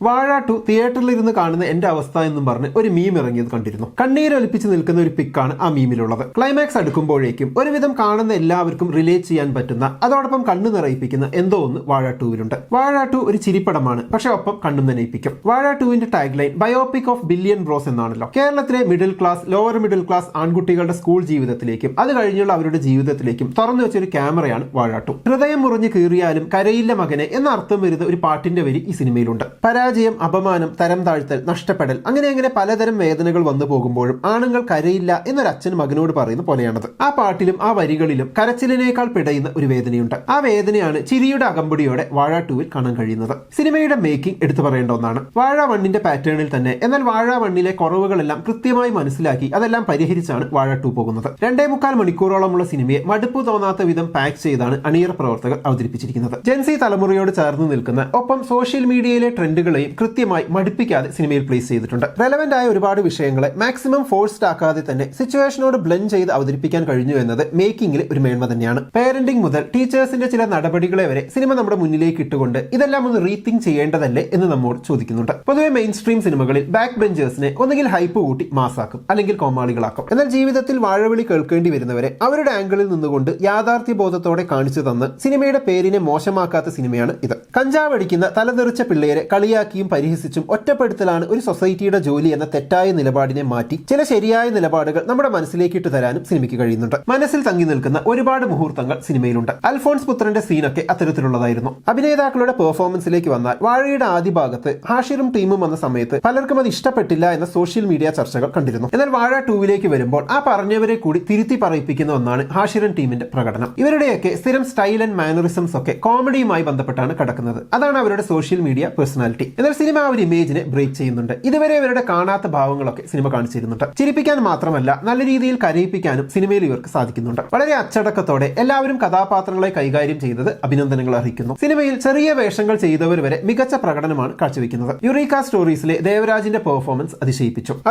വാഴ 2 തിയേറ്ററിൽ ഇരുന്ന് കാണുന്ന എന്റെ അവസ്ഥ എന്നും പറഞ്ഞ് ഒരു മീം ഇറങ്ങിയത് കണ്ടിരുന്നു. കണ്ണീരൊലിപ്പിച്ച് നിൽക്കുന്ന ഒരു പിക്കാണ് ആ മീമിലുള്ളത്. ക്ലൈമാക്സ് അടുക്കുമ്പോഴേക്കും ഒരുവിധം കാണുന്ന എല്ലാവർക്കും റിലേറ്റ് ചെയ്യാൻ പറ്റുന്ന, അതോടൊപ്പം കണ്ണു നിറയിപ്പിക്കുന്ന എന്തോ ഒന്ന് വാഴ 2വിലുണ്ട്. വാഴ 2 ഒരു ചിരിപ്പടമാണ്, പക്ഷെ ഒപ്പം കണ്ണും നനയിപ്പിക്കും. വാഴ 2വിന്റെ tag line biopic of billion bros എന്നാണല്ലോ. കേരളത്തിലെ middle class, lower middle class ആൺകുട്ടികളുടെ സ്കൂൾ ജീവിതത്തിലേക്കും അത് കഴിഞ്ഞുള്ള അവരുടെ ജീവിതത്തിലേക്കും തുറന്നു വെച്ചൊരു ക്യാമറയാണ് വാഴ 2. ഹൃദയം മുറിഞ്ഞു കീറിയാലും കരയില്ല മകനെ എന്ന അർത്ഥം വരുന്ന ഒരു പാട്ടിന്റെ വരി ഈ സിനിമയിലുണ്ട്. പരാജയം, അപമാനം, തരം താഴ്ത്തൽ, നഷ്ടപ്പെടൽ, അങ്ങനെ പലതരം വേദനകൾ വന്നു പോകുമ്പോഴും ആണുങ്ങൾ കരയില്ല എന്നൊരു അച്ഛൻ മകനോട് പറയുന്ന പോലെയാണത്. ആ പാട്ടിലും ആ വരികളിലും കരച്ചിലിനേക്കാൾ പിടയുന്ന ഒരു വേദനയുണ്ട്. ആ വേദനയാണ് ചിരിയുടെ അകമ്പടിയോടെ വാഴ 2വിൽ കാണാൻ കഴിയുന്നത്. സിനിമയുടെ മേക്കിംഗ് എടുത്തു പറയേണ്ട ഒന്നാണ്. വാഴ 1ന്റെ പാറ്റേണിൽ തന്നെ, എന്നാൽ വാഴ 1ലെ കുറവുകളെല്ലാം കൃത്യമായി മനസ്സിലാക്കി അതെല്ലാം പരിഹരിച്ചാണ് വാഴ 2 പോകുന്നത്. 2.25 മണിക്കൂറോളമുള്ള സിനിമയെ മടുപ്പ് തോന്നാത്ത വിധം പാക്ക് ചെയ്താണ് അണിയറ പ്രവർത്തകർ അവതരിപ്പിച്ചിരിക്കുന്നത്. ജെൻസി തലമുറയോട് ചേർന്ന് നിൽക്കുന്ന, ഒപ്പം സോഷ്യൽ മീഡിയയിലെ ട്രെൻഡുകളെയും കൃത്യമായി മടുപ്പിക്കാതെ സിനിമയിൽ പ്ലേസ് ചെയ്തിട്ടുണ്ട്. റെലവന്റ് ആയ ഒരുപാട് വിഷയങ്ങളെ മാക്സിമം ഫോഴ്സ്ഡ് ആക്കാതെ തന്നെ സിറ്റുവേഷനോട് ബ്ലെൻഡ് ചെയ്ത് അവതരിപ്പിക്കാൻ കഴിഞ്ഞു എന്നത് മേക്കിംഗിലെ ഒരു മേന്മ തന്നെയാണ്. പേരന്റിംഗ് മുതൽ ടീച്ചേഴ്സിന്റെ ചില നടപടികളെ വരെ സിനിമ നമ്മുടെ മുന്നിലേക്ക് ഇട്ടുകൊണ്ട് ഇതെല്ലാം ഒന്ന് റീതിങ്ക് ചെയ്യേണ്ടതല്ലേ എന്ന് നമ്മോട് ചോദിക്കുന്നുണ്ട്. പൊതുവെ മെയിൻ സ്ട്രീം സിനിമകളിൽ ബാക്ക് ബെഞ്ചേഴ്സിനെ ഒന്നുകിൽ ഹൈപ്പ് കൂട്ടി മാസാക്കും, അല്ലെങ്കിൽ കോമാളികളാക്കും. എന്നാൽ ജീവിതത്തിൽ വാഴവിളി കേൾക്കേണ്ടി വരുന്നവരെ അവരുടെ ആംഗിളിൽ നിന്നുകൊണ്ട് യാഥാർത്ഥ്യ ബോധത്തോടെ കാണിച്ചു തന്ന് സിനിമയുടെ പേരിനെ മോശമാക്കാത്ത സിനിമയാണ് ഇത്. കഞ്ചാവ് അടിക്കുന്ന തലതെറിച്ച പിള്ളേരെ കളിയാക്കിയും പരിഹസിച്ചും ഒറ്റപ്പെടുത്തലാണ് ഒരു സൊസൈറ്റിയുടെ ജോലി എന്ന തെറ്റായ നിലപാടിനെ മാറ്റി ചില ശരിയായ നിലപാടുകൾ നമ്മുടെ മനസ്സിലേക്ക് ഇട്ട് തരാനും സിനിമയ്ക്ക് കഴിയുന്നുണ്ട്. മനസ്സിൽ തങ്ങി നിൽക്കുന്ന ഒരുപാട് മുഹൂർത്തങ്ങൾ സിനിമയിലുണ്ട്. അൽഫോൺസ് പുത്രന്റെ സീനൊക്കെ അത്തരത്തിലുള്ളതായിരുന്നു. അഭിനേതാക്കളുടെ പെർഫോമൻസിലേക്ക് വന്നാൽ വാഴയുടെ ആദ്യ ഭാഗത്ത് ഹാഷിറും ടീമും വന്ന സമയത്ത് പലർക്കും അത് ഇഷ്ടപ്പെട്ടില്ല എന്ന സോഷ്യൽ മീഡിയ ചർച്ചകൾ കണ്ടിരുന്നു. എന്നാൽ വാഴ 2വിലേക്ക് വരുമ്പോൾ ആ പറഞ്ഞവരെ കൂടി തിരുത്തി പറയിപ്പിക്കുന്ന ഒന്നാണ് ഹാഷിറൻ ടീമിന്റെ പ്രകടനം. ഇവരുടെയൊക്കെ സ്ഥിരം സ്റ്റൈൽ ആൻഡ് മാനറിസംസ് ഒക്കെ കോമഡിയുമായി ബന്ധപ്പെട്ടാണ് കിടക്കുന്നത്. അതാണ് അവരുടെ സോഷ്യൽ മീഡിയ പേഴ്സണാലിറ്റി. എന്നാൽ സിനിമ ആ ഒരു ഇമേജിനെ ബ്രേക്ക് ചെയ്യുന്നുണ്ട്. ഇതുവരെ ഇവരുടെ കാണാത്ത ഭാവങ്ങളൊക്കെ സിനിമ കാണിച്ചിരുന്നുണ്ട്. ചിരിപ്പിക്കാൻ മാത്രമല്ല നല്ല രീതിയിൽ കരയിപ്പിക്കാനും സിനിമയിൽ ഇവർക്ക് സാധിക്കുന്നുണ്ട്. വളരെ അച്ചടക്കത്തോടെ എല്ലാവരും കഥാപാത്രങ്ങളെ കൈകാര്യം ചെയ്തത് അഭിനന്ദനങ്ങൾ അർഹിക്കുന്നു. സിനിമയിൽ ചെറിയ വേഷങ്ങൾ ചെയ്തവർ വരെ മികച്ച പ്രകടനമാണ് കാഴ്ചവെക്കുന്നത്. യുറീക്ക സ്റ്റോറീസിലെ ദേവരാജിന്റെ പെർഫോമൻസ്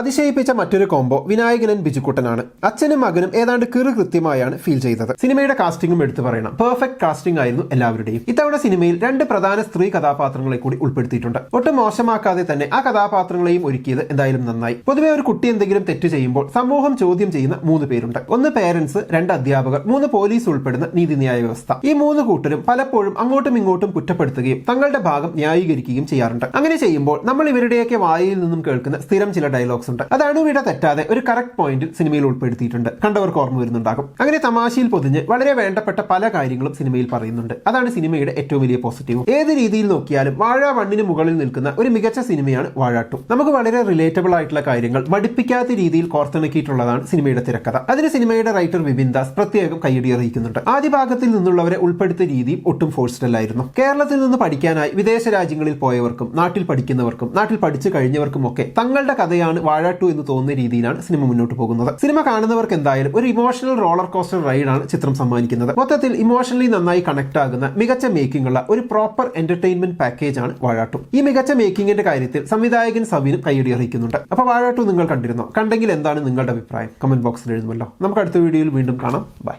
അതിശയിപ്പിച്ച മറ്റൊരു കോംബോ വിനായകനൻ ബിജുക്കുട്ടനാണ്. അച്ഛനും മകനും ഏതാണ്ട് കൃത്യമായാണ് ഫീൽ ചെയ്തത്. സിനിമയുടെ കാസ്റ്റിംഗും എടുത്തു പറയണം. പെർഫെക്റ്റ് കാസ്റ്റിംഗ് ആയിരുന്നു എല്ലാവരുടെയും. ഇത്തവണ സിനിമയിൽ 2 പ്രധാന സ്ത്രീ കഥാപാത്രങ്ങളെ കൂടി ഉൾപ്പെടുത്തിയിട്ടുണ്ട്. ഒട്ടും മോശമാക്കാതെ തന്നെ ആ കഥാപാത്രങ്ങളെയും ഒരുക്കിയത് എന്തായാലും നന്നായി. പൊതുവെ ഒരു കുട്ടി എന്തെങ്കിലും തെറ്റ് ചെയ്യുമ്പോൾ സമൂഹം ചോദ്യം ചെയ്യുന്ന 3 പേരുണ്ട്. 1 പേരൻസ്, 2 അധ്യാപകർ, 3 പോലീസ് ഉൾപ്പെടുന്ന നീതിന്യായ വ്യവസ്ഥ. ഈ 3 കൂട്ടരും പലപ്പോഴും അങ്ങോട്ടും ഇങ്ങോട്ടും കുറ്റപ്പെടുത്തുകയും തങ്ങളുടെ ഭാഗം ന്യായീകരിക്കുകയും ചെയ്യാറുണ്ട്. അങ്ങനെ ചെയ്യുമ്പോൾ നമ്മൾ ഇവരുടെയൊക്കെ വായിൽ നിന്നും കേൾക്കുന്ന സ്ഥിരം ചില ഡയലോഗ്സ് ഉണ്ട്. അത് അണുവിട തെറ്റാതെ ഒരു കറക്റ്റ് പോയിന്റിൽ സിനിമയിൽ ഉൾപ്പെടുത്തിയിട്ടുണ്ട്. കണ്ടവർക്ക് ഓർമ്മ വരുന്നുണ്ടാകും. അങ്ങനെ തമാശയിൽ പൊതിഞ്ഞ് വളരെ വേണ്ടപ്പെട്ട പല കാര്യങ്ങളും സിനിമയിൽ പറയുന്നുണ്ട്. അതാണ് സിനിമയുടെ ഏറ്റവും വലിയ പോസിറ്റീവ്. ഏത് രീതിയിൽ നോക്കിയാലും വാഴ 1ന് മുകളിൽ നിൽക്കുന്ന ഒരു മികച്ച സിനിമയാണ് വാഴ 2. നമുക്ക് വളരെ റിലേറ്റബിൾ ആയിട്ടുള്ള കാര്യങ്ങൾ മടിപ്പിക്കാത്ത രീതിയിൽ കോർത്തിണക്കിയിട്ടുള്ളതാണ് സിനിമയുടെ തിരക്കഥ. അതിന് സിനിമയുടെ റൈറ്റർ വിപിൻ ദാസ് പ്രത്യേകം കയ്യടി അറിയിക്കുന്നുണ്ട്. ആദ്യ ഭാഗത്തിൽ നിന്നുള്ളവരെ ഉൾപ്പെടുത്തിയ രീതിയും ഒട്ടും ഫോഴ്സ്ഡ് അല്ലായിരുന്നു. കേരളത്തിൽ നിന്ന് പഠിക്കാനായി വിദേശ രാജ്യങ്ങളിൽ പോയവർക്കും നാട്ടിൽ പഠിക്കുന്നവർക്കും നാട്ടിൽ പഠിച്ചു കഴിഞ്ഞവർക്കും ഒക്കെ തങ്ങളുടെ കഥയാണ് വാഴ 2 എന്ന് തോന്നുന്ന രീതിയിലാണ് സിനിമ മുന്നോട്ട് പോകുന്നത്. സിനിമ കാണുന്നവർക്ക് എന്തായാലും ഒരു ഇമോഷണൽ റോളർ കോസ്റ്റർ റൈഡാണ് ചിത്രം സമ്മാനിക്കുന്നത്. മൊത്തത്തിൽ ഇമോഷണലി നന്നായി കണക്ട് ആകുന്ന മികച്ച മേക്കിംഗ് ഉള്ള ഒരു പ്രോപ്പർ എന്റർടൈൻമെന്റ് പാക്കേജ് ആണ് വാഴ 2. ഈ മികച്ച മേക്കിംഗിന്റെ കാര്യത്തിൽ സംവിധായകൻ സബീനും കയ്യടി അറിയിക്കുന്നുണ്ട്. അപ്പോൾ വാഴ 2 നിങ്ങൾ കണ്ടിരുന്നോ? കണ്ടെങ്കിൽ എന്താണ് നിങ്ങളുടെ അഭിപ്രായം? കമന്റ് ബോക്സിൽ എഴുതുമല്ലോ. നമുക്ക് അടുത്ത വീഡിയോയിൽ വീണ്ടും കാണാം. ബൈ.